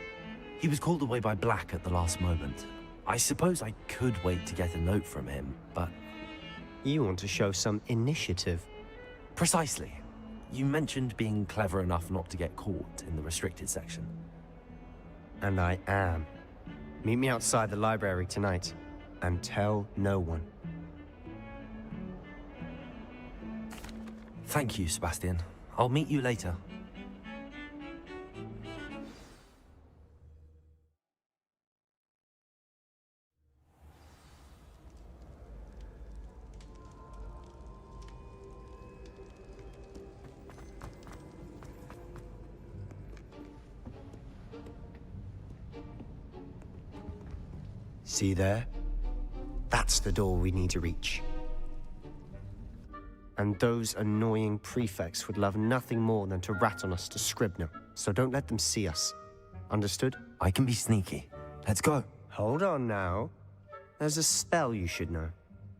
He was called away by Black at the last moment. I suppose I could wait to get a note from him, but... You want to show some initiative. Precisely. You mentioned being clever enough not to get caught in the restricted section. And I am. Meet me outside the library tonight, and tell no one. Thank you, Sebastian. I'll meet you later. See there? That's the door we need to reach. And those annoying prefects would love nothing more than to rat on us to Scribner, so don't let them see us. Understood? I can be sneaky. Let's go. Hold on now. There's a spell you should know.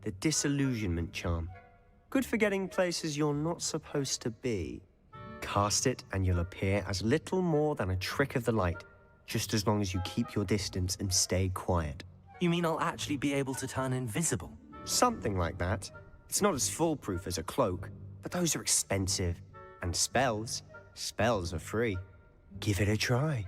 The Disillusionment Charm. Good for getting places you're not supposed to be. Cast it and you'll appear as little more than a trick of the light, just as long as you keep your distance and stay quiet. You mean I'll actually be able to turn invisible? Something like that. It's not as foolproof as a cloak, but those are expensive. And spells are free. Give it a try.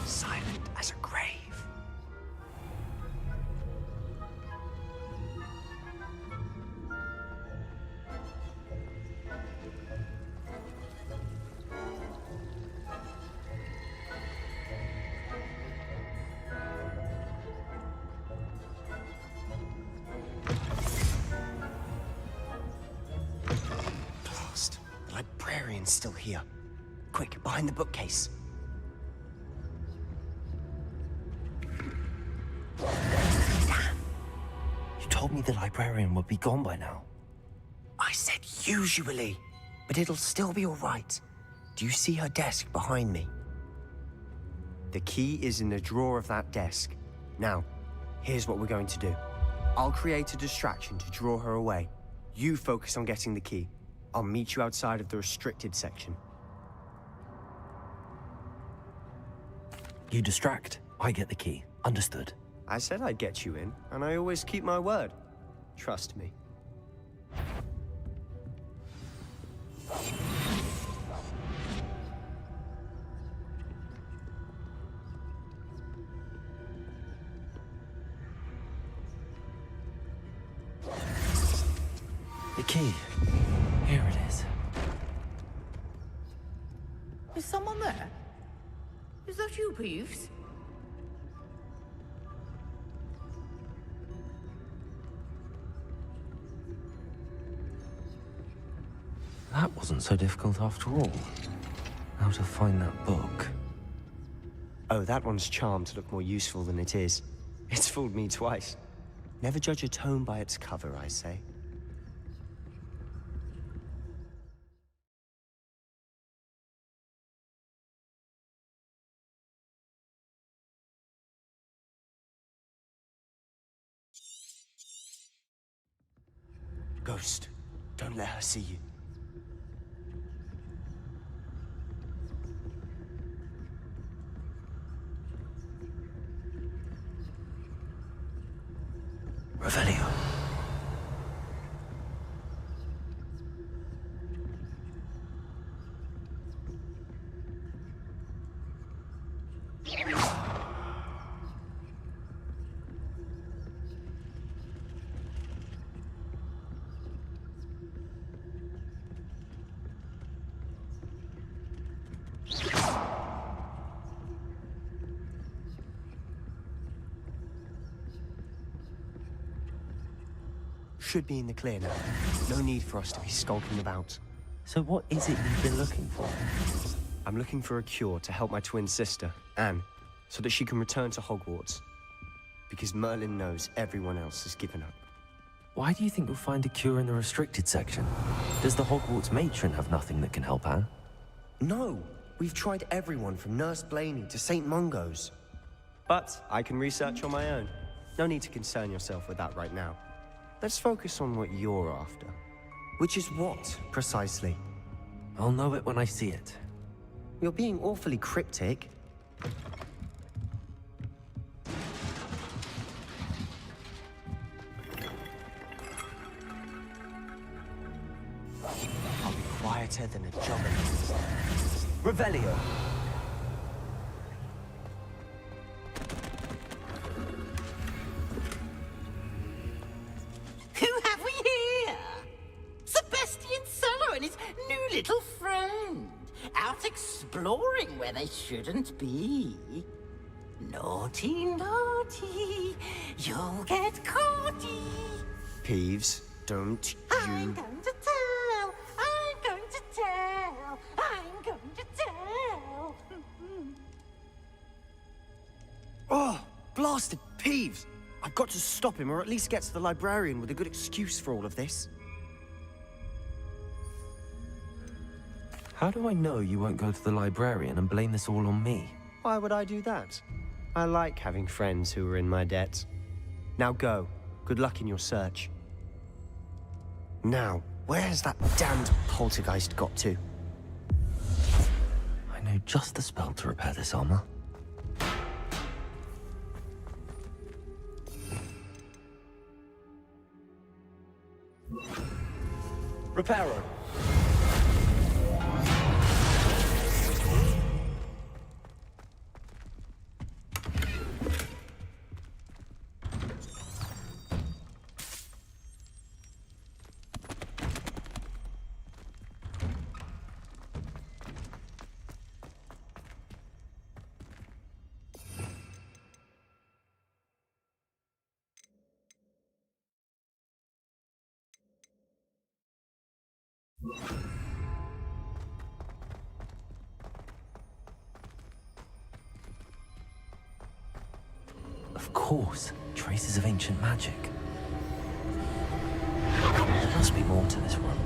Silent as a grave. Blast. The librarian's still here. Quick, behind the bookcase. Told me the librarian would be gone by now. I said usually, but it'll still be all right. Do you see her desk behind me? The key is in the drawer of that desk. Now, here's what we're going to do. I'll create a distraction to draw her away. You focus on getting the key. I'll meet you outside of the restricted section. You distract, I get the key. Understood. I said I'd get you in, and I always keep my word. Trust me. The key. Here it is. Is someone there? Is that you, Peeves? That wasn't so difficult after all. How to find that book. Oh, that one's charmed to look more useful than it is. It's fooled me twice. Never judge a tome by its cover, I say. Ghost, don't let her see you. Revelio. Should be in the clear now. No need for us to be skulking about. So what is it you've been looking for? I'm looking for a cure to help my twin sister, Anne, so that she can return to Hogwarts. Because Merlin knows everyone else has given up. Why do you think you'll find a cure in the restricted section? Does the Hogwarts matron have nothing that can help Anne? No! We've tried everyone from Nurse Blaney to St. Mungo's. But I can research on my own. No need to concern yourself with that right now. Let's focus on what you're after. Which is what, precisely? I'll know it when I see it. You're being awfully cryptic. I'll be quieter than a jogger. Revelio. Who have we here? Sebastian Solo and his new little friend. Out exploring where they shouldn't be. Naughty, naughty. You'll get caughty. Peeves, don't I'm going to tell. I'm going to tell. I'm going to tell. Oh, blasted Peeves! I've got to stop him, or at least get to the librarian with a good excuse for all of this. How do I know you won't go to the librarian and blame this all on me? Why would I do that? I like having friends who are in my debt. Now go. Good luck in your search. Now, where has that damned poltergeist got to? I know just the spell to repair this armor. Reparo. Of course, traces of ancient magic. There must be more to this one.